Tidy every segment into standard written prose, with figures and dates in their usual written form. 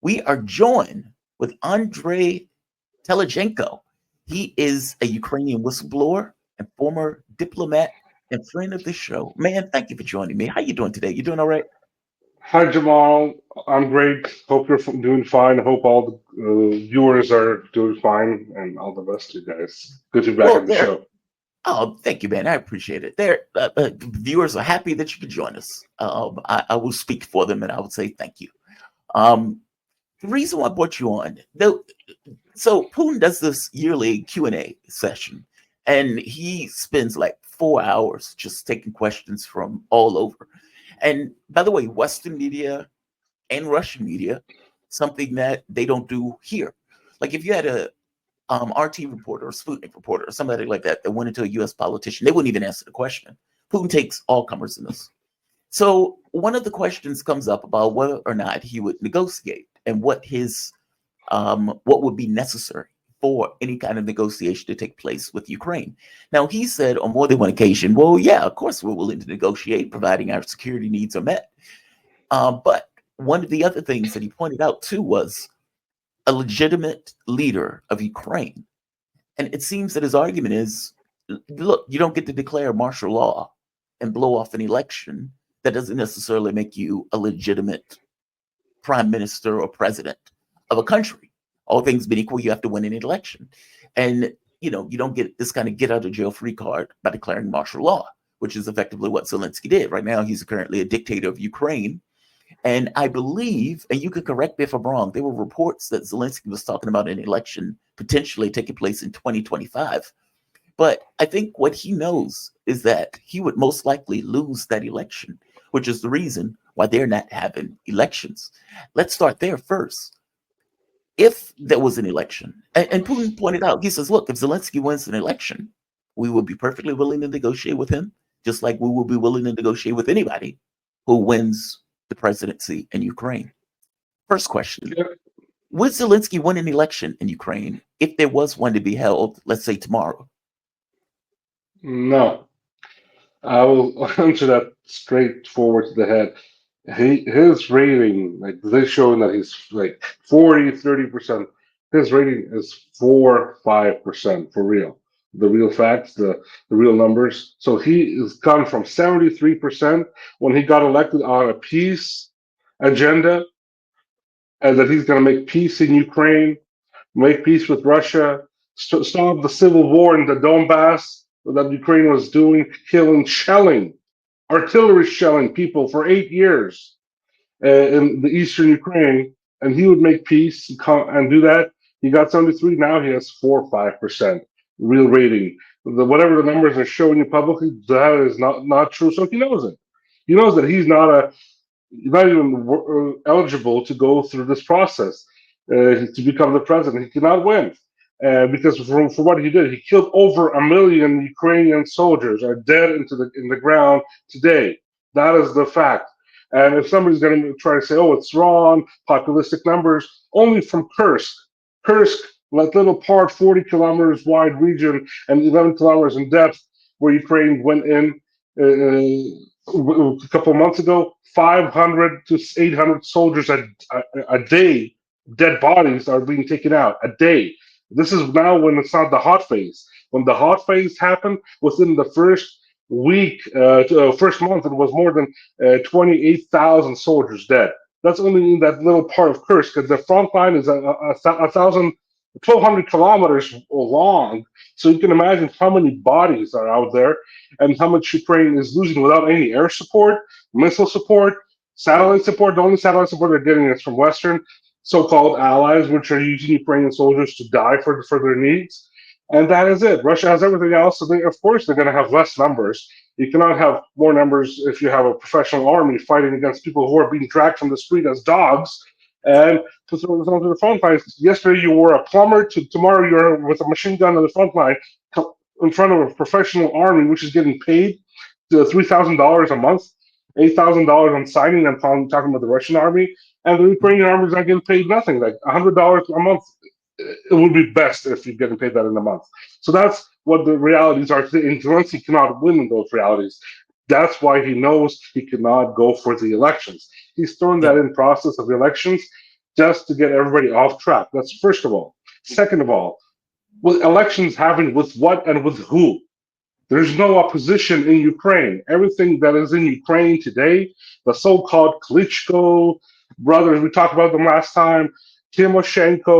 We are joined with Andrii Telizhenko. He is a Ukrainian whistleblower and former diplomat and friend of the show. Man, thank you for joining me. How you doing today? You doing all right? Hi Jamal, I'm great. Hope you're doing fine. Hope all the viewers are doing fine, and all the best to you guys. Good to be back Well, at the there. show. Oh, thank you, man. I appreciate it. There, viewers are happy that you could join us. I will speak for them, and I would say thank you. Um, the reason why I brought you on, though, so Putin does this yearly Q&A session, and he spends like 4 hours just taking questions from all over. And by the way, Western media and Russian media, something that they don't do here. Like if you had a RT reporter or Sputnik reporter or somebody like that that went into a U.S. politician, they wouldn't even answer the question. Putin takes all comers in this. So one of the questions comes up about whether or not he would negotiate and what would be necessary for any kind of negotiation to take place with Ukraine. Now, he said on more than one occasion, well, yeah, of course we're willing to negotiate, providing our security needs are met. But one of the other things that he pointed out too was a legitimate leader of Ukraine. And it seems that his argument is look, you don't get to declare martial law and blow off an election. That doesn't necessarily make you a legitimate prime minister or president of a country. All things being equal, you have to win an election. And, you don't get this kind of get out of jail free card by declaring martial law, which is effectively what Zelensky did. Right now, he's currently a dictator of Ukraine. And I believe, and you can correct me if I'm wrong, there were reports that Zelensky was talking about an election potentially taking place in 2025. But I think what he knows is that he would most likely lose that election, which is the reason why they're not having elections. Let's start there first. If there was an election, and Putin pointed out, he says, look, if Zelensky wins an election, we would be perfectly willing to negotiate with him, just like we will be willing to negotiate with anybody who wins the presidency in Ukraine. First question. Yeah, Would Zelensky win an election in Ukraine if there was one to be held, let's say tomorrow? no, I will answer that straightforward to the head. His rating, like they showing that he's like 40, 30%. His rating is 4, 5% for real. The real facts, the real numbers. So he has gone from 73% when he got elected on a peace agenda, and that he's going to make peace in Ukraine, make peace with Russia, stop the civil war in the Donbass that Ukraine was doing, killing, shelling, artillery shelling people for 8 years in the eastern Ukraine, and he would make peace and do that. He got 73. Now he has 4 or 5% real rating. Whatever the numbers are showing you publicly, that is not true. So he knows it. He knows that he's not even eligible to go through this process to become the president. He cannot win. Because for what he did, he killed over 1 million Ukrainian soldiers are dead in the ground today. That is the fact. And if somebody's going to try to say, "Oh, it's wrong," populistic numbers, only from Kursk, that little part, 40 kilometers wide region and 11 kilometers in depth, where Ukraine went in a couple of months ago, 500 to 800 soldiers a day, dead bodies are being taken out a day. This is now when it's not the hot phase. When the hot phase happened, within the first week, first month, it was more than 28,000 soldiers dead. That's only in that little part of Kursk, because the front line is a thousand, 1,200 kilometers long. So you can imagine how many bodies are out there and how much Ukraine is losing without any air support, missile support, Yeah. satellite support. The only satellite support they're getting is from Western so-called allies, which are using Ukrainian soldiers to die for their needs. And that is it. Russia has everything else, so of course they're going to have less numbers. You cannot have more numbers if you have a professional army fighting against people who are being dragged from the street as dogs. And to throw them to the front lines. Yesterday you were a plumber. Tomorrow you're with a machine gun on the front line in front of a professional army, which is getting paid to $3,000 a month, $8,000 on signing. I'm talking about the Russian army, and the Ukrainian army is not getting paid nothing, like $100 a month. It would be best if you're getting paid that in a month. So that's what the realities are today. And Zelensky cannot win in those realities. That's why he knows he cannot go for the elections. He's thrown Yeah. that in process of the elections just to get everybody off track. That's first of all. Second of all, with elections happening with what and with who? There's no opposition in Ukraine. Everything that is in Ukraine today, the so-called Klitschko brothers, we talked about them last time, Timoshenko,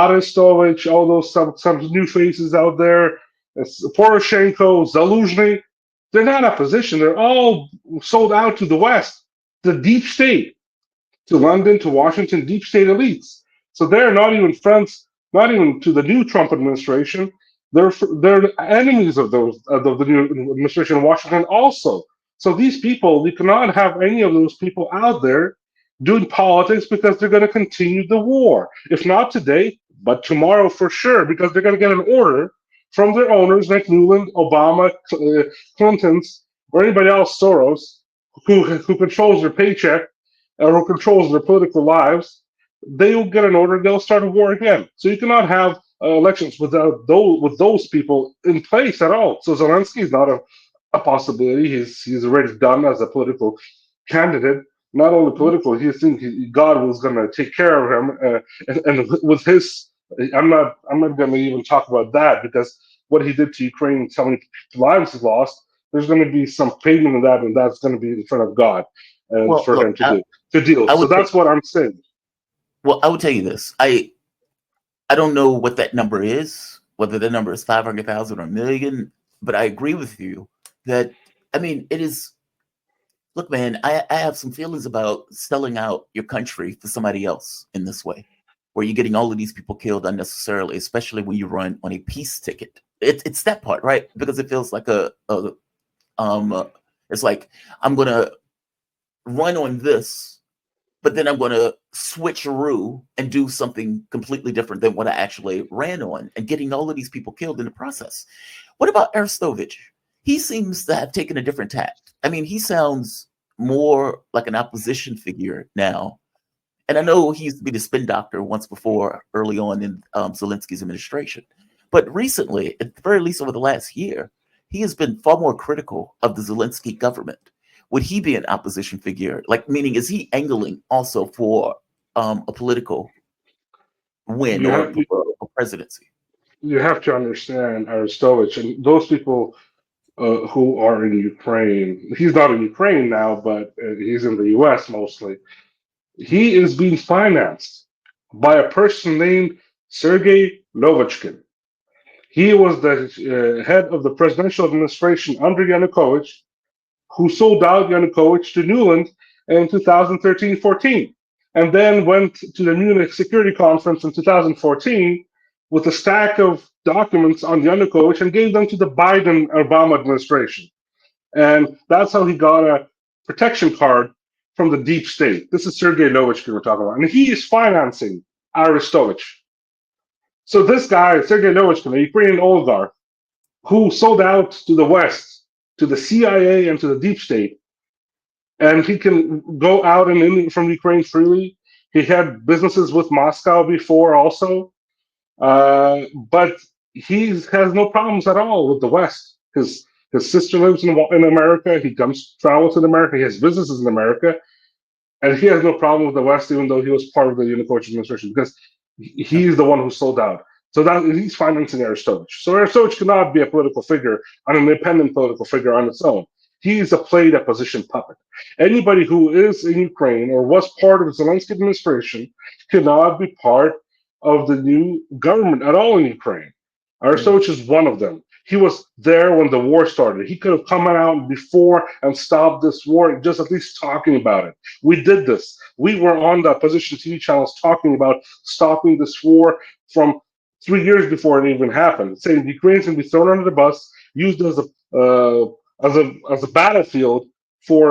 Arestovich, all those some new faces out there, Poroshenko, Zaluzhny, they're not opposition. They're all sold out to the West, the deep state, to London, to Washington, deep state elites. So they're not even friends, not even to the new Trump administration. They're enemies of the new administration in Washington also. So these people, we cannot have any of those people out there doing politics because they're going to continue the war. If not today, but tomorrow for sure, because they're going to get an order from their owners like Newland, Obama, Clintons, or anybody else, Soros, who controls their paycheck or who controls their political lives. They will get an order. They'll start a war again. So you cannot have elections without those people in place at all. So Zelensky is not a possibility. He's already done as a political candidate. Not only political, he thinks God was going to take care of him, and with his, I'm not going to even talk about that because what he did to Ukraine, how many lives he lost. There's going to be some payment in that, and that's going to be in front of God, and Well, for him look, to deal. I So would that's what I'm saying. well, I would tell you this. I don't know what that number is, whether the number is 500,000 or a million, but I agree with you that, I mean, it is, look, man, I have some feelings about selling out your country for somebody else in this way, where you're getting all of these people killed unnecessarily, especially when you run on a peace ticket. It's that part, right? Because it feels like um, it's like, I'm going to run on this, but then I'm going to switcheroo and do something completely different than what I actually ran on, and getting all of these people killed in the process. What about Arestovich? He seems to have taken a different tact. I mean, he sounds more like an opposition figure now. And I know he used to be the spin doctor once before, early on in Zelensky's administration. But recently, at the very least over the last year, he has been far more critical of the Zelensky government. Would he be an opposition figure? Like, meaning, is he angling also for a political win You or have a presidency? you have to understand Arestovich and those people who are in Ukraine. He's not in Ukraine now, but he's in the U.S. mostly. He is being financed by a person named Sergei Novichkin. He was the head of the presidential administration under Yanukovych, who sold out Yanukovych to Newland in 2013-14, and then went to the Munich Security Conference in 2014 with a stack of documents on Yanukovych and gave them to the Biden-Obama administration. And that's how he got a protection card from the deep state. This is Sergei Novichkin we're talking about. And he is financing Arestovich. So this guy, Sergei Novichkin, a Ukrainian oligarch, who sold out to the West, to the CIA and to the deep state, and he can go out and in from Ukraine freely. He had businesses with Moscow before also, but he has no problems at all with the West. His sister lives in America. He comes travels in America. He has businesses in America, and he has no problem with the West, even though he was part of the Yanukovych administration, because he's the one who sold out. So that he's financing Arestovich. So Arestovich cannot be a political figure, an independent political figure on its own. He's a played opposition puppet. Anybody who is in Ukraine or was part of the Zelensky administration cannot be part of the new government at all in Ukraine. Mm. Arestovich is one of them. He was there when the war started. He could have come out before and stopped this war, just at least talking about it. We did this. We were on the opposition TV channels talking about stopping this war from 3 years before it even happened, saying the Ukrainians can be thrown under the bus, used as a battlefield for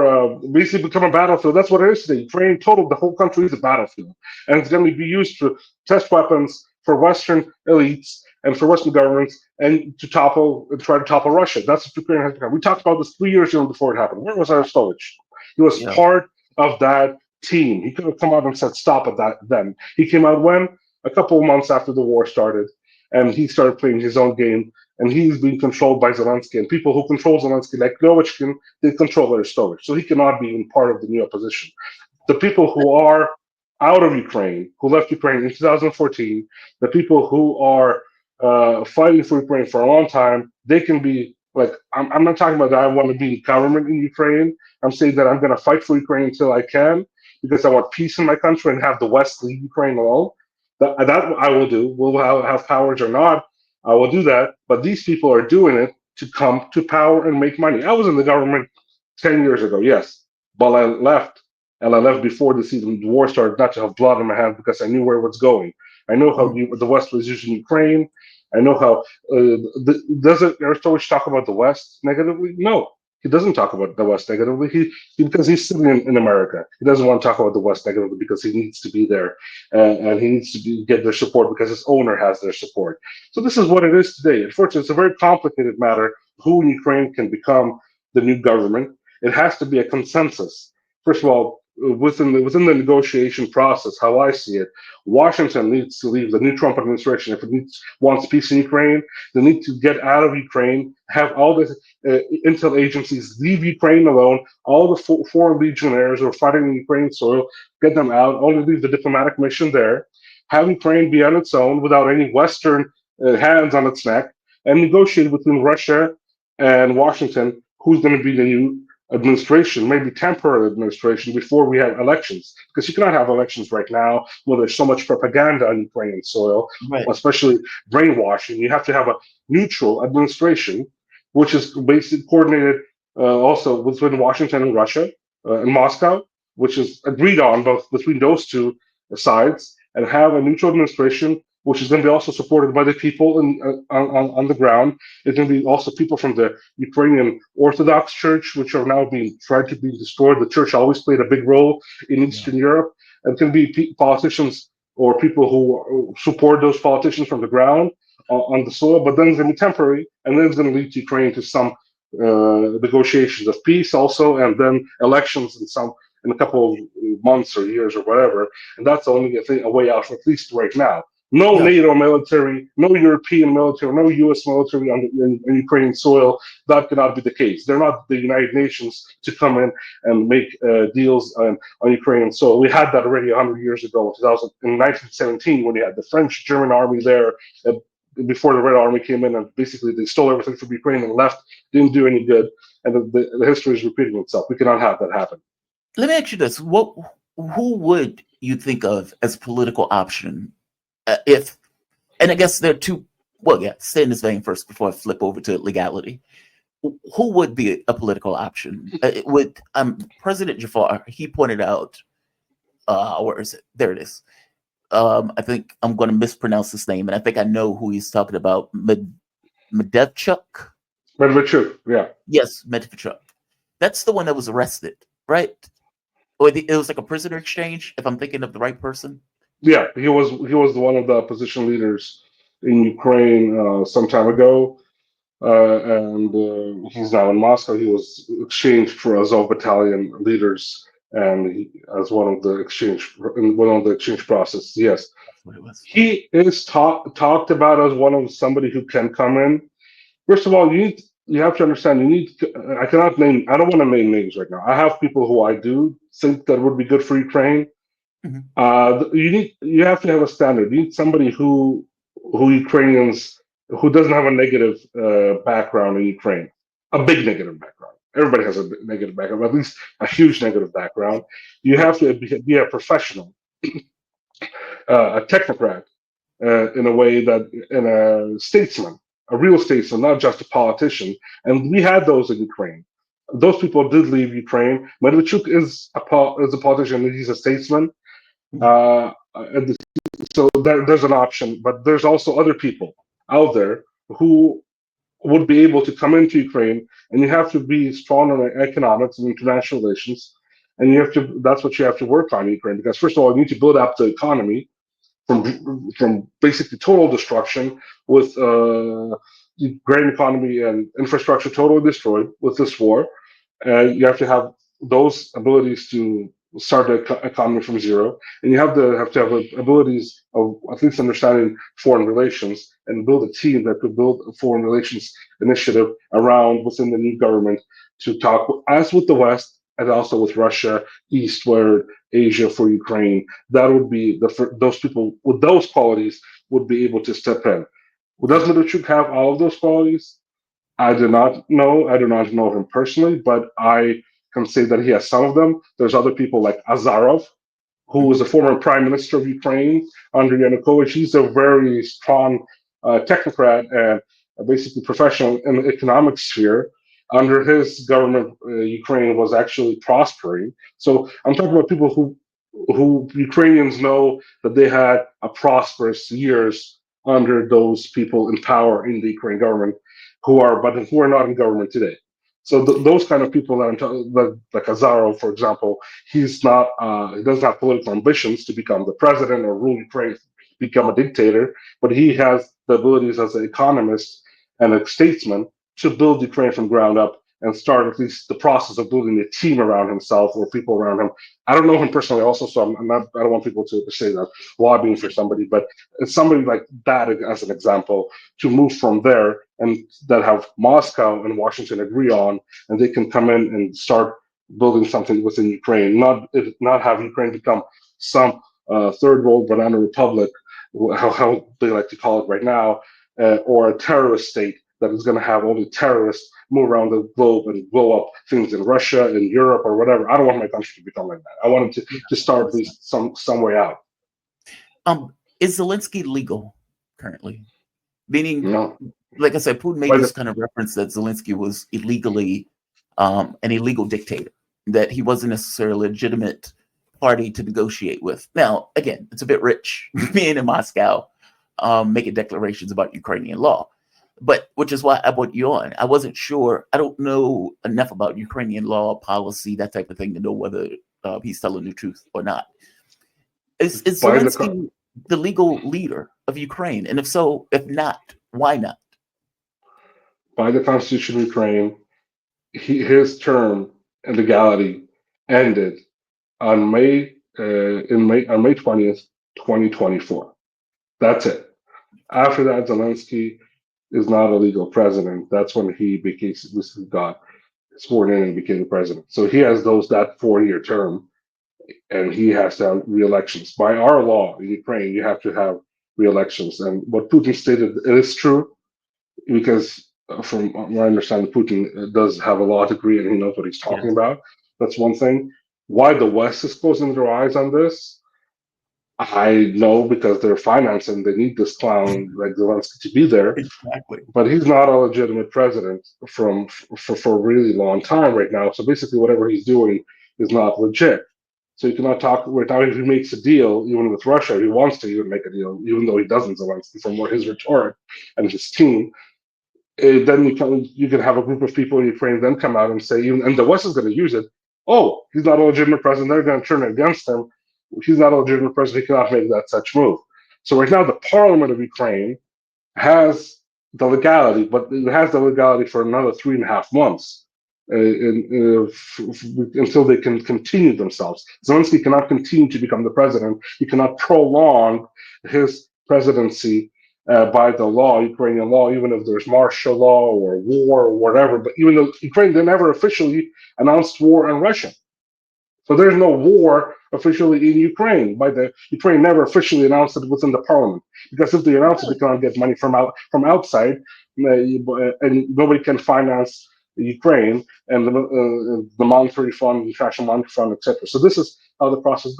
basically become a battlefield. That's what it is today. Ukraine, total, the whole country is a battlefield, and it's going to be used to test weapons for Western elites and for Western governments, and to try to topple Russia. That's what Ukraine has become. We talked about this 3 years ago before it happened. Where was Arestovich? He was Yeah. part of that team. He could have come out and said, "Stop at that." Then he came out when a couple of months after the war started, and he started playing his own game. And he's being controlled by Zelensky, and people who control Zelensky, like Novichkin, they control Arestovich. So he cannot be in part of the new opposition. The people who are out of Ukraine, who left Ukraine in 2014, the people who are fighting for Ukraine for a long time, they can be like, I'm not talking about that I want to be government in Ukraine. I'm saying that I'm going to fight for Ukraine until I can because I want peace in my country and have the West leave Ukraine alone. That I will do. Will have powers or not, I will do that. But these people are doing it to come to power and make money. I was in the government 10 years ago, yes, but I left and I left before the war started, not to have blood on my hands because I knew where it was going. I know how Mhm. the West was using Ukraine. I know how. Does it Aristowich talk about the West negatively? No, he doesn't talk about the West negatively. Because he's sitting in America. He doesn't want to talk about the West negatively because he needs to be there and he needs to get their support because his owner has their support. So this is what it is today. Unfortunately, it's a very complicated matter. Who in Ukraine can become the new government? It has to be a consensus. First of all, within the negotiation process, how I see it, Washington needs to leave the new Trump administration if it wants peace in Ukraine. They need to get out of Ukraine, have all the intel agencies leave Ukraine alone. All the foreign legionnaires who are fighting in Ukraine soil, get them out. Only leave the diplomatic mission there. Have Ukraine be on its own without any Western hands on its neck, and negotiate between Russia and Washington who's going to be the new administration, maybe temporary administration, before we have elections. Because you cannot have elections right now when there's so much propaganda on Ukrainian soil, Right. especially brainwashing. You have to have a neutral administration, which is basically coordinated also between Washington and Russia and Moscow, which is agreed on both between those two sides, and have a neutral administration, which is going to be also supported by the people on the ground. It's going to be also people from the Ukrainian Orthodox Church, which are now being tried to be destroyed. The church always played a big role in Yeah. Eastern Europe, and it can be politicians or people who support those politicians from the ground on the soil. But then it's going to be temporary, and then it's going to lead to Ukraine to some negotiations of peace also, and then elections in a couple of months or years or whatever. And that's only a way out, at least right now. No Yeah. NATO military, no European military, no U.S. military in Ukrainian soil. That cannot be the case. They're not the United Nations to come in and make deals on Ukrainian soil. We had that already 100 years ago, in 1917, when you had the French German army there. Before the Red Army came in and basically they stole everything from Ukraine and left, didn't do any good, and the history is repeating itself. We cannot have that happen. Let me ask you this: who would you think of as political option if? And I guess there are two. Well, yeah. Stay in this vein first before I flip over to legality. Who would be a political option? With President Jafar, he pointed out. Where is it? There it is. I think I'm going to mispronounce his name, and I think I know who he's talking about. Medvedchuk. Medvedchuk, yeah. Yes, Medvedchuk. That's the one that was arrested, right? Or it was like a prisoner exchange. If I'm thinking of the right person. Yeah, he was one of the opposition leaders in Ukraine some time ago, and he's now in Moscow. He was exchanged for Azov battalion leaders, and as one of the exchange process. Yes, That's what it was. he is talked about as one of somebody who can come in. First of all, you have to understand. I cannot name. I don't want to name names right now. I have people who I do think that would be good for Ukraine. Mhm. You have to have a standard. You need somebody who Ukrainians who doesn't have a negative background in Ukraine, a big negative background. Everybody has a negative background, at least a huge negative background. You Yeah. have to be a professional, a technocrat, in a way that in a statesman, a real statesman, not just a politician. And we had those in Ukraine. Those people did leave Ukraine. Medvedchuk is a politician. He's a statesman. Mhm. And so there's an option, but there's also other people out there who would be able to come into Ukraine, and you have to be strong on economics and international relations, and that's what you have to work on in Ukraine, because first of all, you need to build up the economy from basically total destruction with the grain economy and infrastructure totally destroyed with this war. You have to have those abilities to start the economy from zero, and you have to have abilities of at least understanding foreign relations and build a team that could build a foreign relations initiative around within the new government to talk as with the West. and also with Russia, eastward, Asia for Ukraine. That would be those people with those qualities would be able to step in. Does Medvedchuk have all of those qualities? I do not know. I do not know him personally, but I can say that he has some of them. There's other people like Azarov, who was Mhm. a former prime minister of Ukraine under Yanukovych. He's a very strong technocrat and basically professional in the economic sphere. Under his government, Ukraine was actually prospering. So I'm talking about people who Ukrainians know that they had a prosperous years under those people in power in the Ukraine government, who are not in government today. So those kind of people that I'm talking, like Azarov, for example, he doesn't have political ambitions to become the president or rule Ukraine, become a dictator, but he has the abilities as an economist and a statesman to build Ukraine from ground up and start at least the process of building a team around himself or people around him. I don't know him personally also, so I'm not, I don't want people to say that lobbying for somebody, but it's somebody like that as an example to move from there and that have Moscow and Washington agree on, and they can come in and start building something within Ukraine, not have Ukraine become some third world banana republic, how they like to call it right now, or a terrorist state that is going to have only terrorists move around the globe and blow up things in Russia, in Europe, or whatever. I don't want my country to become like that. I want it Yeah, to of start at course not. least some way out. Is Zelensky legal currently? You Meaning, know, like I said, Putin made by the this kind of reference that Zelensky was illegally an illegal dictator, that he wasn't necessarily a legitimate party to negotiate with. Now, again, it's a bit rich being in Moscow, making declarations about Ukrainian law, but which is why I brought you on. I wasn't sure. I don't know enough about Ukrainian law, policy, that type of thing to know whether he's telling the truth or not. Is by the Zelensky the legal leader of Ukraine? And if so, if not, why not? by the Constitution of Ukraine, his term and legality ended on May 20th, 2024. That's it. After that, Zelensky is not a legal president. That's when he became got sworn in and became the president. So he has that 4 year term, and he has to have re-elections. By our law in Ukraine, you have to have re-elections. And what Putin stated, it is true because from what I understand, Putin does have a law degree and he knows what he's talking Yes. about. That's one thing. Why the West is closing their eyes on this, I know because they're financing. They need this clown like Zelensky to be there, Exactly. but he's not a legitimate president for a really long time right now. So basically, whatever he's doing is not legit. So you cannot talk right now. If he makes a deal, even with Russia, he wants to even make a deal, even though he doesn't. Zelensky, from what his rhetoric and his team, then you can have a group of people in Ukraine then come out and say, and the West is going to use it. Oh, he's not a legitimate president. They're going to turn it against him. He's not a legitimate president. He cannot make that such move. So right now, the Parliament of Ukraine has the legality, but it has the legality for another 3.5 months until they can continue themselves. Zelensky cannot continue to become the president. He cannot prolong his presidency by the law, Ukrainian law, even if there's martial law or war or whatever. But even though Ukraine, they never officially announced war on Russia. So there's no war officially in Ukraine. By the Ukraine never officially announced it within the parliament because if they announce it, they Really? cannot get money from outside, and nobody can finance Ukraine and the monetary fund, the international monetary fund, etc. So this is how the process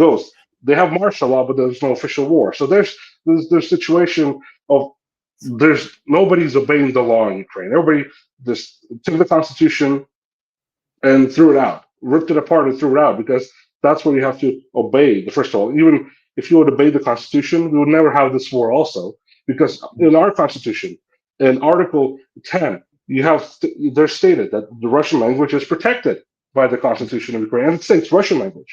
goes. They have martial law, but there's no official war. So there's situation of there's nobody's obeying the law in Ukraine. Everybody just took the constitution and threw it out, ripped it apart and threw it out because that's what you have to obey. First of all, even if you would obey the Constitution, we would never have this war also because in our Constitution, in Article 10, there's stated that the Russian language is protected by the Constitution of Ukraine, and it states Russian language.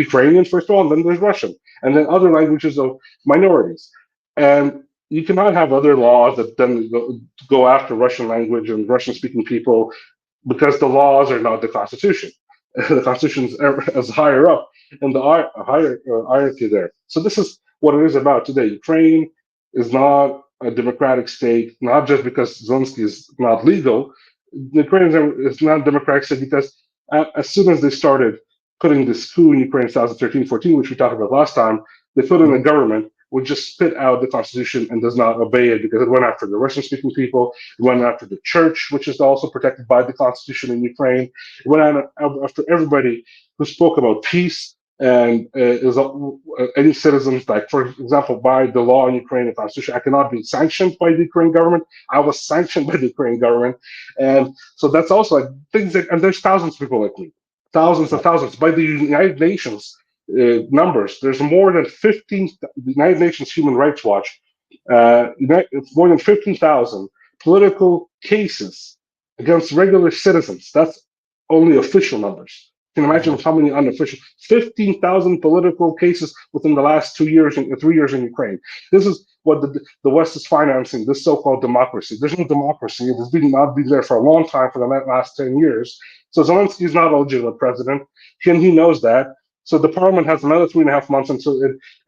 Ukrainian, first of all, and then there's Russian, and then other languages of minorities. And you cannot have other laws that then go after Russian language and Russian speaking people because the laws are not the Constitution. The Constitution is higher up in the higher hierarchy there. So this is what it is about today. Ukraine is not a democratic state, not just because Zelensky is not legal. the Ukrainians is not a democratic state because as soon as they started putting this coup in Ukraine in 2013-14, which we talked about last time, they put in a Mhm. government which just spit out the constitution and does not obey it because it went after the Russian-speaking people, it went after the church, which is also protected by the constitution in Ukraine, it went after everybody who spoke about peace and is any citizens, like for example, by the law in Ukraine, the constitution, I cannot be sanctioned by the Ukrainian government. I was sanctioned by the Ukrainian government, and so that's also like things that, and there's thousands of people like me, thousands and Right. thousands. By the United Nations numbers, there's more than 15, the United Nations Human Rights Watch, it's more than 15,000 political cases against regular citizens. That's only official numbers. You can imagine Mhm. how many unofficial, 15,000 political cases within the last 2 years, 3 years in Ukraine. This is what the West is financing, this so-called democracy. There's no democracy. It has been not been there for a long time, for the last 10 years. So Zelensky is not a legitimate president, and he knows that. So the parliament has another 3.5 months until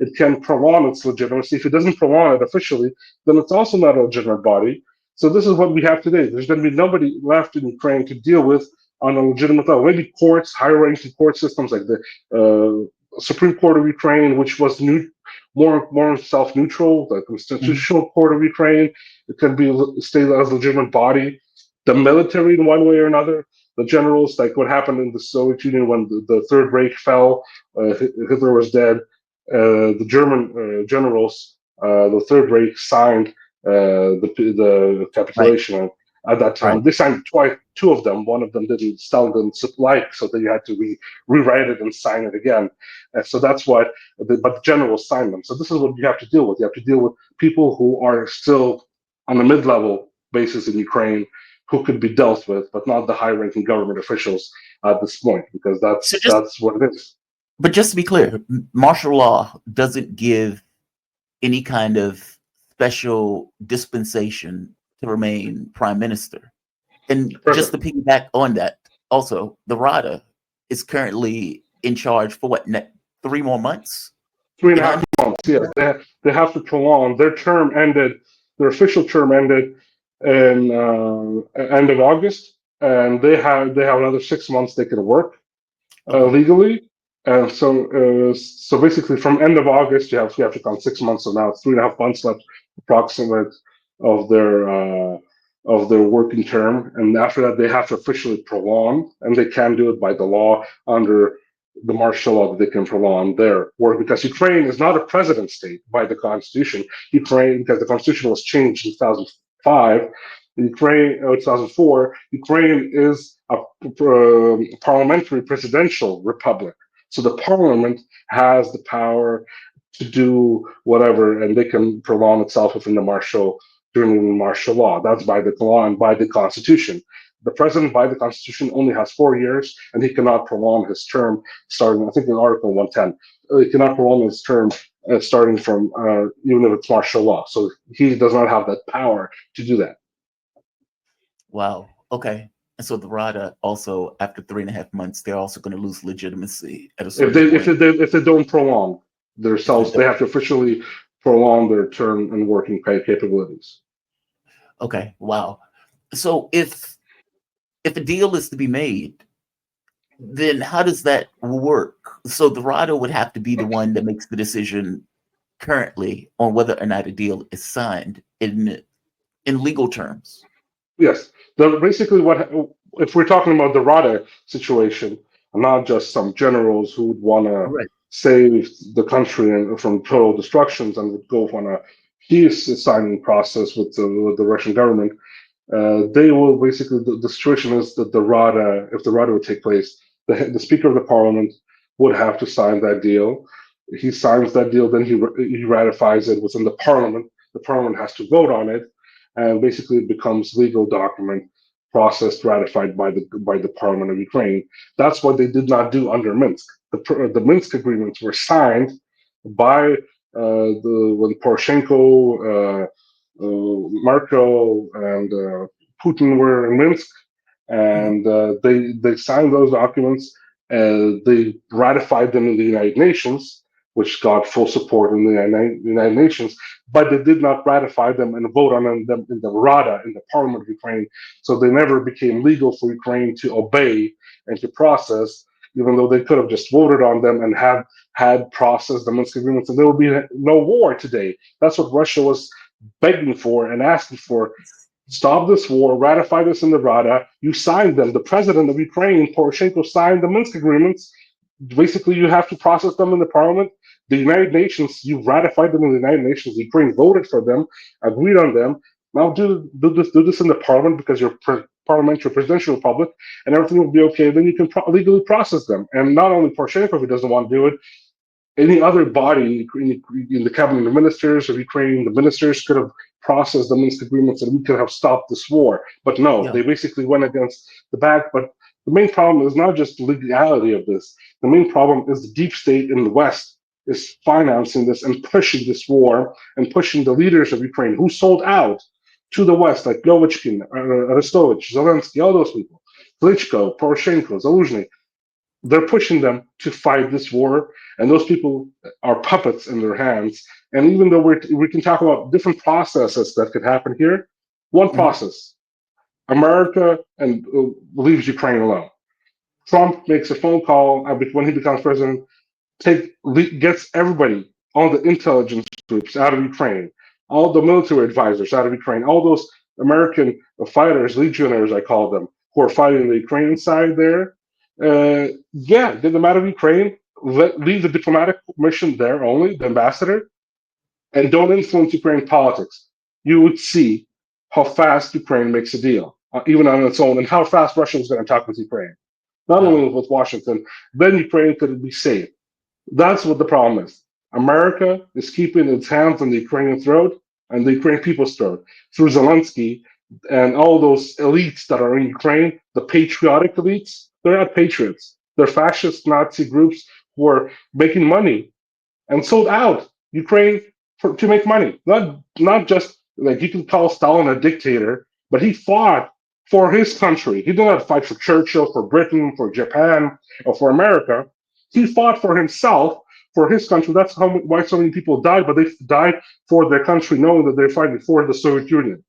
it can prolong its legitimacy. If it doesn't prolong it officially, then it's also not a legitimate body. So this is what we have today. There's going to be nobody left in Ukraine to deal with on a legitimate level. Maybe courts, higher-ranking court systems like the Supreme Court of Ukraine, which was more self-neutral, the Mhm. Constitutional Court of Ukraine. It can be stay as a legitimate body. The military, in one way or another, the generals, like what happened in the Soviet Union when the Third Reich fell, Hitler was dead. The German generals, the Third Reich signed the Right. capitulation at that Right. time. They signed twice, two of them. One of them didn't, Stalin didn't like, so they had to rewrite it and sign it again. So that's what, but the generals signed them. So this is what you have to deal with. You have to deal with people who are still on a mid-level basis in Ukraine who could be dealt with, but not the high-ranking government officials at this point, because So just, that's what it is. but just to be clear, martial law doesn't give any kind of special dispensation to remain prime minister. And just Perfect. to piggyback on that, also, the Rada is currently in charge for what, 3 more months? Three and In a half under months. Yes, they have to prolong. Their term ended. Their official term ended in end of August, and they have another 6 months they can work okay, legally. And so basically, from end of August, you have to count 6 months. So now it's 3.5 months left, approximate of their uh, of their working term. And after that, they have to officially prolong, and they can do it by the law under the martial law that they can prolong their work because Ukraine is not a president state by the constitution. Ukraine, because the constitution was changed in 2005. Ukraine, 2004, Ukraine is a parliamentary presidential republic. So the parliament has the power to do whatever, and they can prolong itself within the martial law. That's by the law and by the constitution. The president, by the constitution, only has 4 years, and he cannot prolong his term starting, I think, in Article 110. He cannot prolong his term starting from even if it's martial law. So he does not have that power to do that. wow, okay. And so the Rada also, after 3.5 months, they're also going to lose legitimacy at a If certain they if point. they if they don't prolong If they themselves, they don't, have to officially prolong their term and working capabilities. okay, wow. So if a deal is to be made, then how does that work? So the Rada would have to be the one that makes the decision currently on whether or not a deal is signed in legal terms. Yes, basically what if we're talking about the Rada situation, and not just some generals who would want to Right. save the country from total destructions and would go on a peace signing process with the Russian government. They will basically the situation is that the Rada, if the Rada would take place, the Speaker of the Parliament would have to sign that deal. He signs that deal, then he ratifies it within the Parliament. The Parliament has to vote on it, and basically it becomes legal document processed, ratified by the Parliament of Ukraine. That's what they did not do under Minsk. The Minsk agreements were signed by when Poroshenko. Merkel and Putin were in Minsk, Mhm. and they signed those documents. They ratified them in the United Nations, which got full support in the United Nations, but they did not ratify them and vote on them in the Rada, in the Parliament of Ukraine. So they never became legal for Ukraine to obey and to process, even though they could have just voted on them and had processed the Minsk agreements, and there would be no war today. That's what Russia was begging for and asking for. Stop this war, ratify this in the Rada. You signed them. The president of Ukraine, Poroshenko, signed the Minsk agreements. Basically, you have to process them in the parliament. The United Nations, you ratified them in the United Nations. Ukraine voted for them, agreed on them. Now do this in the parliament because you're parliamentary presidential republic, and everything will be okay. Then you can legally process them. And not only Poroshenko, if he doesn't want to do it, any other body in the cabinet of ministers of Ukraine, the ministers could have processed the Minsk agreements and we could have stopped this war. But no, Yeah. they basically went against the back. But the main problem is not just the legality of this. The main problem is the deep state in the West is financing this and pushing this war and pushing the leaders of Ukraine who sold out to the West, like Govichkin, Arestovich, Zelensky, all those people, Klitschko, Poroshenko, Zaluzhny. They're pushing them to fight this war, and those people are puppets in their hands. And even though we can talk about different processes that could happen here, one Mhm. process: America and leaves Ukraine alone. Trump makes a phone call when he becomes president, gets everybody, all the intelligence groups out of Ukraine, all the military advisors out of Ukraine, all those American fighters, legionnaires, I call them, who are fighting the Ukrainian side there. Yeah, get them out of Ukraine. Leave the diplomatic mission there only, the ambassador, and don't influence Ukrainian politics. You would see how fast Ukraine makes a deal, even on its own, and how fast Russia is going to talk with Ukraine. Not only with Washington, then Ukraine could be safe. That's what the problem is. America is keeping its hands on the Ukrainian throat and the Ukrainian people's throat through Zelensky and all those elites that are in Ukraine, the patriotic elites. They're not patriots. They're fascist Nazi groups who are making money and sold out Ukraine to make money. Not just like you can call Stalin a dictator, but he fought for his country. He did not fight for Churchill, for Britain, for Japan, or for America. He fought for himself, for his country. That's why so many people died, but they died for their country, knowing that they're fighting for the Soviet Union.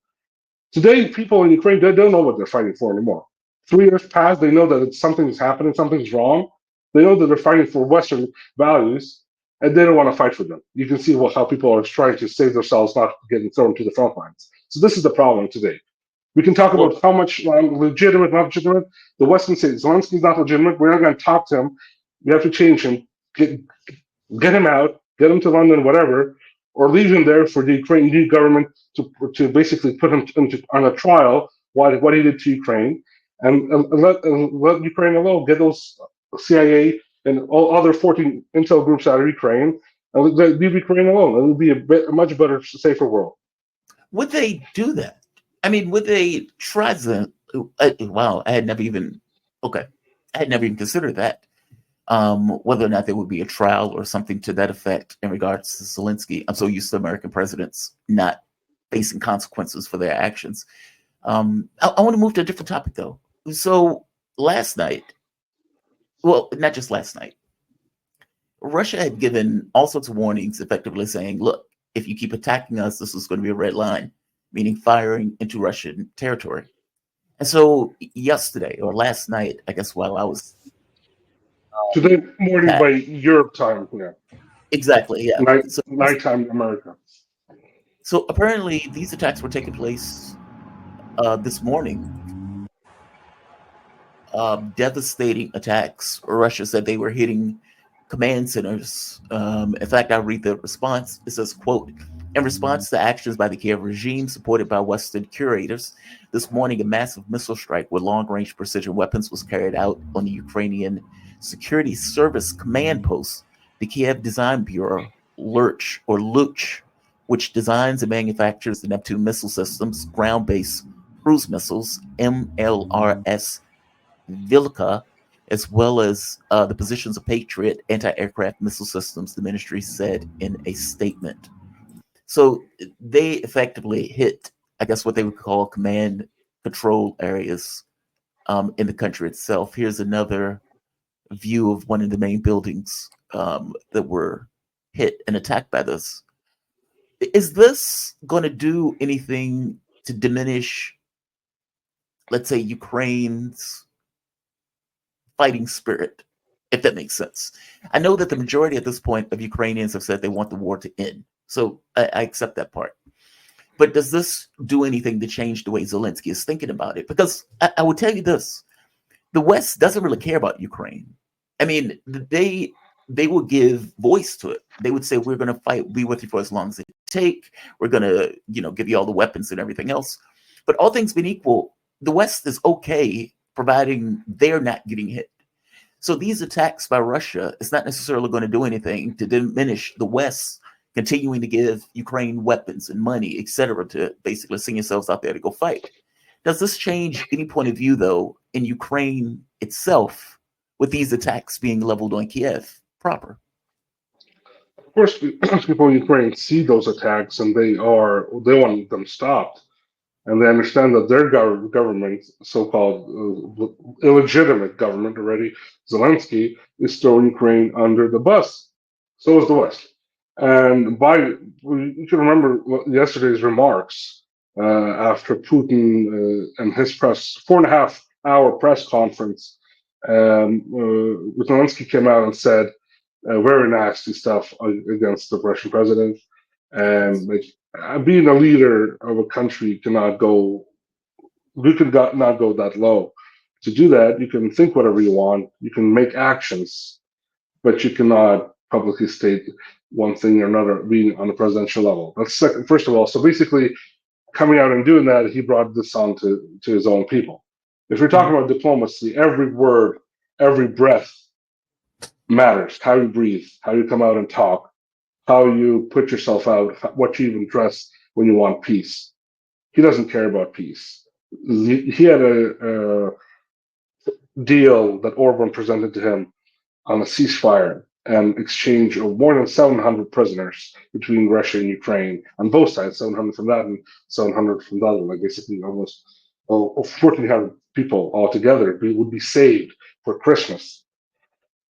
Today, people in Ukraine, they don't know what they're fighting for anymore. 3 years passed, they know that something is happening, something's wrong. They know that they're fighting for Western values, and they don't want to fight for them. You can see how people are trying to save themselves, not getting thrown to the front lines. So this is the problem today. We can talk Well, about how much legitimate, not legitimate. The Western says Zelensky's not legitimate. We're not going to talk to him. We have to change him. Get him out, get him to London, whatever, or leave him there for the Ukrainian government to basically put him on a trial what he did to Ukraine, and let Ukraine alone. Get those CIA and all other 14 intel groups out of Ukraine, and leave Ukraine alone. It would be a much better, safer world. would they do that? I mean, would they try to? Wow, I had never even. Okay, I had never even considered that. Whether or not there would be a trial or something to that effect in regards to Zelensky. I'm so used to American presidents not facing consequences for their actions. I want to move to a different topic though. So last night, well, not just last night, Russia had given all sorts of warnings, effectively saying, look, if you keep attacking us, this is going to be a red line, meaning firing into Russian territory. And so yesterday or last night, I guess while I was Today morning by attacked, Europe time, yeah, exactly, yeah. nighttime in America. So apparently these attacks were taking place this morning. Devastating attacks. Russia said they were hitting command centers. In fact, I read the response. It says, quote, in response to actions by the Kiev regime supported by Western curators, this morning a massive missile strike with long-range precision weapons was carried out on the Ukrainian Security Service command post, the Kiev Design Bureau, Luch, which designs and manufactures the Neptune missile systems, ground-based cruise missiles, MLRS Vilka, as well as the positions of Patriot anti-aircraft missile systems, the ministry said in a statement. So they effectively hit, I guess, what they would call command control areas in the country itself. Here's another view of one of the main buildings that were hit and attacked by this. Is this going to do anything to diminish, let's say, Ukraine's fighting spirit, if that makes sense? I know that the majority at this point of Ukrainians have said they want the war to end. So I accept that part. But does this do anything to change the way Zelensky is thinking about it? Because I will tell you this: the West doesn't really care about Ukraine. I mean, they will give voice to it. They would say, "We're going to fight, be with you for as long as it take. We're going to, give you all the weapons and everything else." But all things being equal, the West is okay providing they're not getting hit. So these attacks by Russia is not necessarily going to do anything to diminish the West continuing to give Ukraine weapons and money, etc., to basically send yourselves out there to go fight. Does this change any point of view, though, in Ukraine itself, with these attacks being leveled on Kiev proper? Of course, people in Ukraine see those attacks and they want them stopped, and they understand that their government, so-called illegitimate government already, Zelensky, is throwing Ukraine under the bus. So is the West. And you can remember yesterday's remarks after Putin and his 4.5 hour press conference. Zelensky came out and said very nasty stuff against the Russian president, and like being a leader of a country cannot go. You can not go that low. To do that, you can think whatever you want. You can make actions, but you cannot publicly state one thing or another being on the presidential level. That's second, first of all. So basically, coming out and doing that, he brought this on to his own people. If you're talking about diplomacy, every word, every breath matters. How you breathe, how you come out and talk, how you put yourself out, what you even dress when you want peace. He doesn't care about peace. He had a deal that Orban presented to him on a ceasefire and exchange of more than 700 prisoners between Russia and Ukraine on both sides, 700 from that and 700 from the other, like basically almost 1,400 people altogether would be saved for Christmas.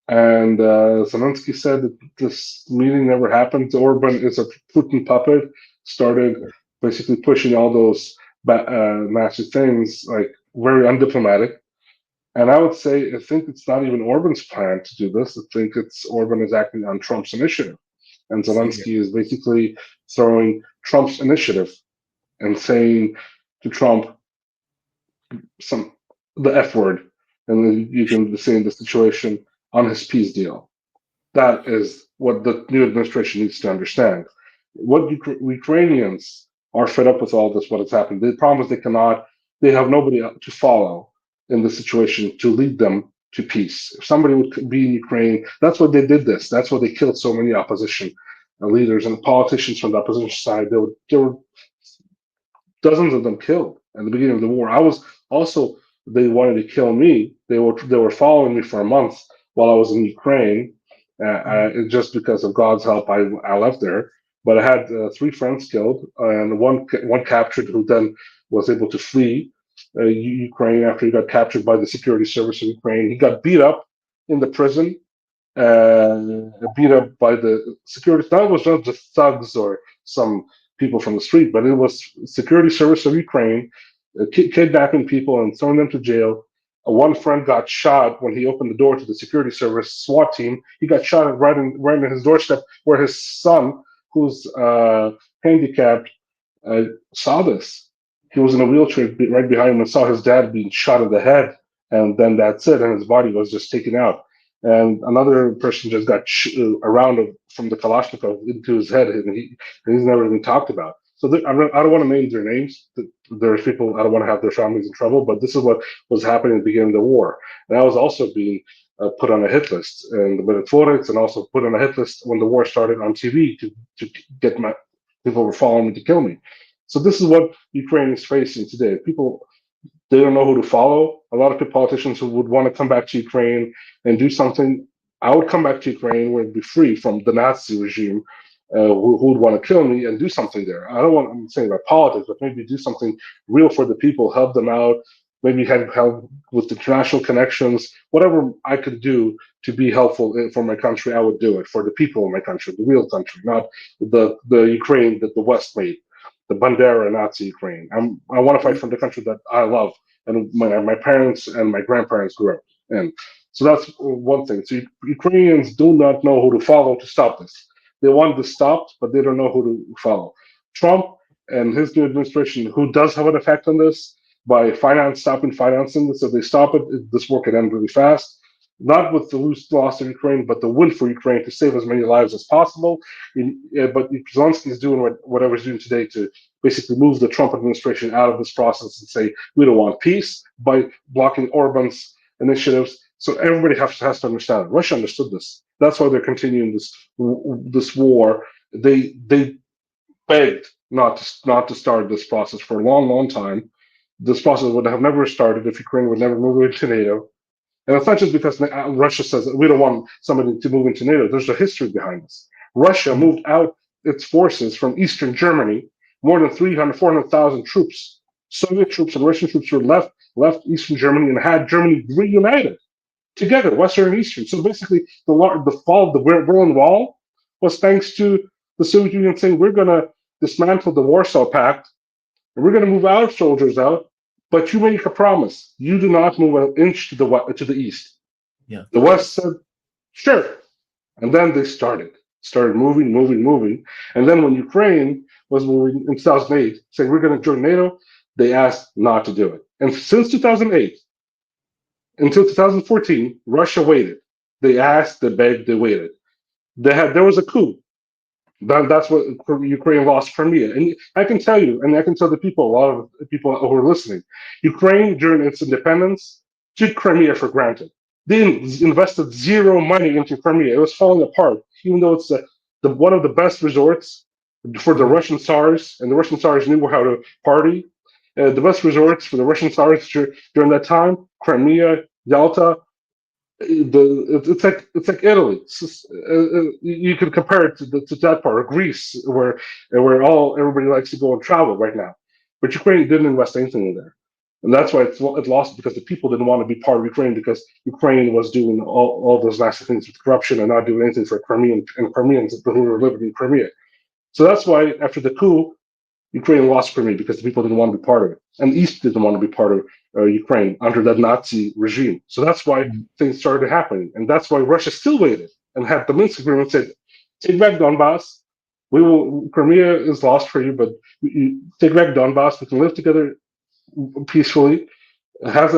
And Zelensky said that this meeting never happened. Orban is a Putin puppet, started basically pushing all those massive things, like very undiplomatic. And I would say, I think it's not even Orban's plan to do this. I think it's Orban is acting on Trump's initiative. And Zelensky is basically throwing Trump's initiative and saying to Trump the F word. And then you can say in the situation on his peace deal. That is what the new administration needs to understand. What Ukrainians are fed up with all this, what has happened. The problem is they have nobody to follow in the situation to lead them to peace. If somebody would be in Ukraine, that's why they did this. That's why they killed so many opposition leaders and politicians from the opposition side. There were dozens of them killed at the beginning of the war. I was also, they wanted to kill me. They were following me for a month while I was in Ukraine. Just because of God's help, I left there. But I had 3 friends killed and one captured, who then was able to flee Ukraine after he got captured by the security service of Ukraine. He got beat up in the prison, beat up by the security. That was not just thugs or some people from the street, but it was security service of Ukraine kidnapping people and throwing them to jail. One friend got shot when he opened the door to the security service SWAT team. He got shot right in his doorstep, where his son, who's handicapped, saw this. He was in a wheelchair right behind him and saw his dad being shot in the head, and then that's it. And his body was just taken out. And another person just got a round from the Kalashnikov into his head, and he's never been talked about. So I don't want to name their names. There's people, I don't want to have their families in trouble, but this is what was happening at the beginning of the war. And I was also being put on a hit list in the Minotvorets, and also put on a hit list when the war started on TV to get my people were following me to kill me. So this is what Ukraine is facing today. People, they don't know who to follow. A lot of politicians who would want to come back to Ukraine and do something. I would come back to Ukraine where it'd be free from the Nazi regime, who would want to kill me and do something there. I'm saying about politics, but maybe do something real for the people, help them out, maybe had help with international connections, whatever I could do to be helpful for my country, I would do it for the people of my country, the real country, not the Ukraine that the West made, the Bandera Nazi Ukraine. I want to fight for the country that I love and my parents and my grandparents grew up in. So that's one thing. So Ukrainians do not know who to follow to stop this. They want this stopped, but they don't know who to follow. Trump and his new administration, who does have an effect on this by stopping financing this, if they stop it, this war could end really fast. Not with the loss of Ukraine, but the win for Ukraine to save as many lives as possible. But Zelensky is doing whatever he's doing today to basically move the Trump administration out of this process and say we don't want peace by blocking Orban's initiatives. So everybody has to understand it. Russia understood this. That's why they're continuing this war. They begged not to start this process for a long time. This process would have never started if Ukraine would never move into NATO. And it's not just because Russia says we don't want somebody to move into NATO. There's a history behind this. Russia moved out its forces from Eastern Germany, more than 400,000 troops. Soviet troops and Russian troops were left Eastern Germany and had Germany reunited together, Western and Eastern. So basically, the fall of the Berlin Wall was thanks to the Soviet Union saying we're going to dismantle the Warsaw Pact and we're going to move our soldiers out, but you make a promise: you do not move an inch to the east. Yeah. The West said, sure, and then they started moving, and then when Ukraine was moving in 2008, saying we're going to join NATO, they asked not to do it. And since 2008 until 2014, Russia waited. They asked, they begged, they waited. There was a coup. That's what Ukraine lost Crimea. And I can tell you, and I can tell the people, a lot of people who are listening, Ukraine during its independence took Crimea for granted. They invested zero money into Crimea. It was falling apart, even though it's one of the best resorts for the Russian Tsars, and the Russian Tsars knew how to party. The best resorts for the Russian Tsars during that time, Crimea, Yalta, it's like Italy. You could compare it to that part of Greece, where everybody likes to go and travel right now. But Ukraine didn't invest anything in there, and that's why it lost because the people didn't want to be part of Ukraine because Ukraine was doing all those nasty things with corruption and not doing anything for Crimeans who were living in Crimea. So that's why after the coup, Ukraine lost Crimea because the people didn't want to be part of it, and East didn't want to be part of Ukraine under that Nazi regime. So that's why things started happening, and that's why Russia still waited and had the Minsk agreement said, "Take back Donbass. Crimea is lost for you, but you take back Donbass. We can live together peacefully. Have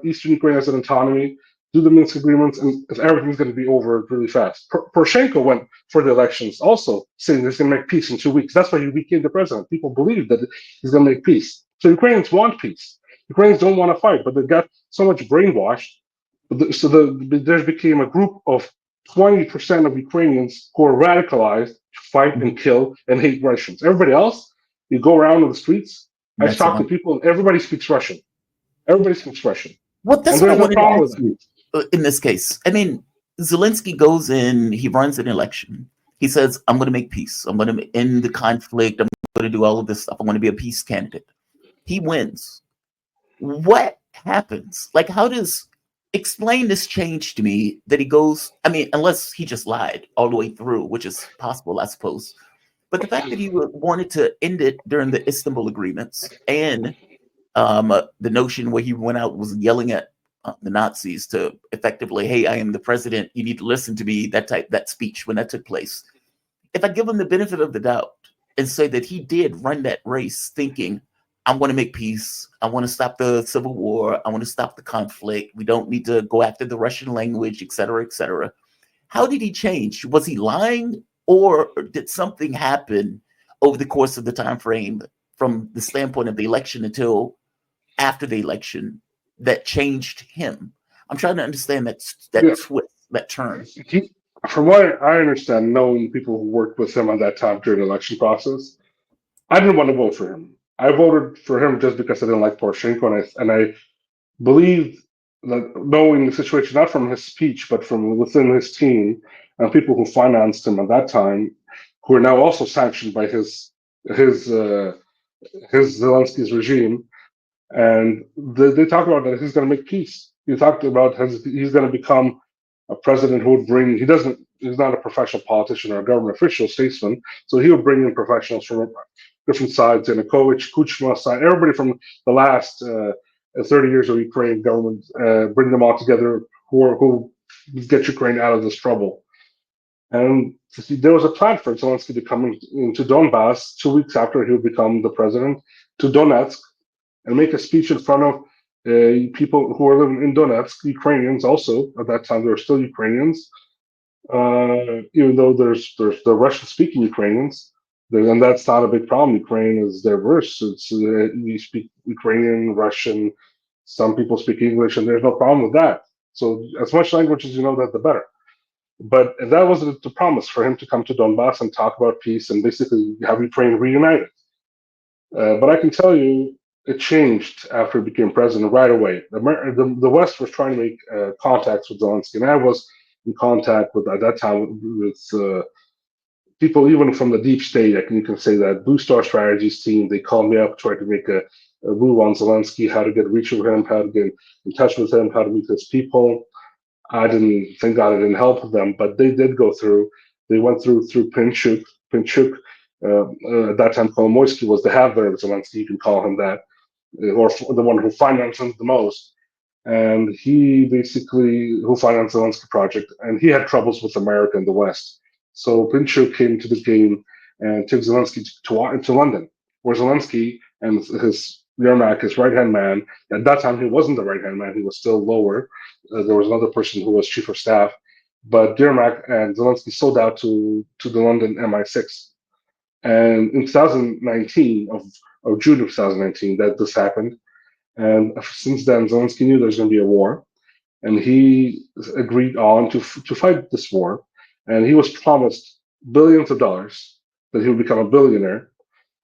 Eastern Ukraine as an autonomy, do the Minsk agreements, and everything's going to be over really fast." Poroshenko went for the elections, also saying he's going to make peace in 2 weeks. That's why he became the president. People believe that he's going to make peace. So Ukrainians want peace. Ukrainians don't want to fight, but they got so much brainwashed. There became a group of 20% of Ukrainians who are radicalized to fight and kill and hate Russians. Everybody else, you go around on the streets. I've talked to people, and everybody speaks Russian. Everybody speaks Russian. Well, that's and what I there's no wanted to problem with ask you in this case. I mean, Zelensky goes in, he runs an election. He says, I'm going to make peace. I'm going to end the conflict. I'm going to do all of this stuff. I'm going to be a peace candidate. He wins. What happens? Like, explain this change to me that he goes, I mean, unless he just lied all the way through, which is possible, I suppose. But the fact that he wanted to end it during the Istanbul agreements and the notion where he went out was yelling at the Nazis to effectively, hey, I am the president. You need to listen to me. That speech when that took place. If I give him the benefit of the doubt and say that he did run that race thinking, I want to make peace. I want to stop the civil war. I want to stop the conflict. We don't need to go after the Russian language, et cetera, et cetera. How did he change? Was he lying, or did something happen over the course of the time frame from the standpoint of the election until after the election that changed him? I'm trying to understand that twist, that turn. From what I understand, knowing people who worked with him at that time during the election process, I didn't want to vote for him. I voted for him just because I didn't like Poroshenko, and I believed that knowing the situation, not from his speech, but from within his team and people who financed him at that time, who are now also sanctioned by his Zelensky's regime, And they talked about that he's going to make peace. He talked about he's going to become a president who would bring. He's not a professional politician or a government official, statesman. So he would bring in professionals from different sides, Yanukovych, Kuchma side, everybody from the last 30 years of Ukraine government, bring them all together who get Ukraine out of this trouble. And there was a plan for Zelensky to come into Donbass 2 weeks after he would become the president to Donetsk and make a speech in front of people who are living in Donetsk, Ukrainians also. At that time, there were still Ukrainians, even though there's the Russian-speaking Ukrainians, and that's not a big problem. Ukraine is diverse. It's you speak Ukrainian, Russian. Some people speak English, and there's no problem with that. So as much language as you know, that the better. But that was the promise for him to come to Donbass and talk about peace and basically have Ukraine reunited. But I can tell you, it changed after he became president right away. The West was trying to make contacts with Zelensky, and I was in contact with at that time with people even from the deep state. You can say that Blue Star Strategies team. They called me up, tried to make a move on Zelensky, how to get reach of him, how to get in touch with him, how to meet his people. I didn't thank God I didn't help them, but they did go through. They went through Pinchuk. Pinchuk at that time, Kolomoisky was the handler of Zelensky. You can call him that, or the one who financed him the most. And he basically who financed the Zelensky project, and he had troubles with America and the West. So Pinchuk came to the game and took Zelensky to London, where Zelensky and his Yermak, his right hand man, at that time he wasn't the right hand man; he was still lower. There was another person who was chief of staff, but Yermak and Zelensky sold out to the London MI6. And in 2019, of June of 2019, that this happened. And since then, Zelensky knew there's going to be a war, and he agreed on to fight this war. And he was promised billions of dollars, that he would become a billionaire,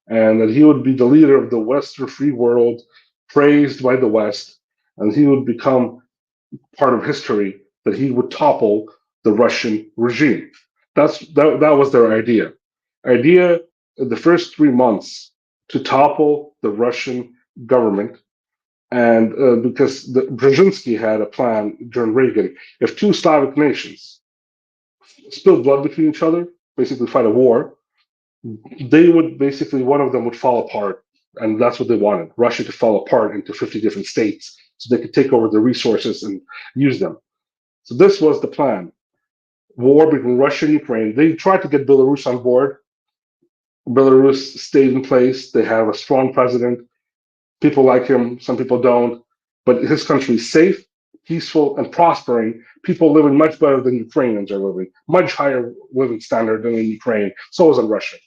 and that he would be the leader of the Western free world, praised by the West, and he would become part of history, that he would topple the Russian regime. That was their idea in the first 3 months to topple the Russian government. And because Brzezinski had a plan during Reagan, if two Slavic nations spilled blood between each other, basically fight a war, they would basically, one of them would fall apart. And that's what they wanted, Russia to fall apart into 50 different states so they could take over the resources and use them. So this was the plan. War between Russia and Ukraine. They tried to get Belarus on board. Belarus stayed in place. They have a strong president. People like him, some people don't. But his country is safe, peaceful, and prospering. People living much better than Ukrainians are living, much higher living standard than in Ukraine. So is in Russia.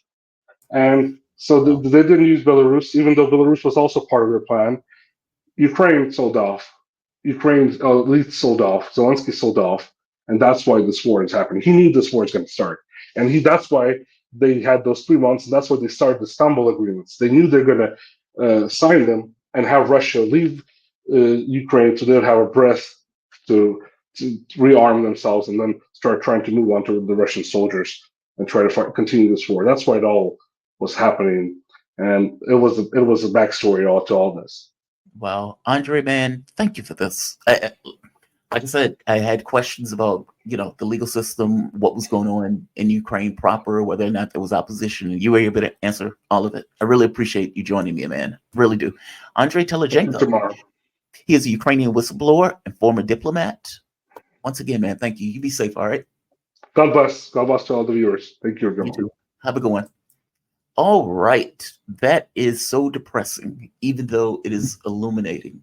And so they didn't use Belarus, even though Belarus was also part of their plan. Ukraine sold off. Ukraine's elite sold off. Zelensky sold off, and that's why this war is happening. He knew this war is going to start, and that's why they had those 3 months, and that's why they started the Istanbul agreements. They knew they're going to sign them and have Russia leave Ukraine, so they'd have a breath to rearm themselves and then start trying to move on to the Russian soldiers and try to continue this war. That's why it all was happening, and it was a backstory all to all this. Well, Andrii, man, thank you for this. Like I said, I had questions about, the legal system, what was going on in Ukraine proper, whether or not there was opposition, and you were able to answer all of it. I really appreciate you joining me, man. Really do. Andrii Telizhenko. Tomorrow. He is a Ukrainian whistleblower and former diplomat. Once again, man, thank you. You be safe, all right? God bless. God bless to all the viewers. Thank you. You too. Have a good one. All right. That is so depressing, even though it is illuminating.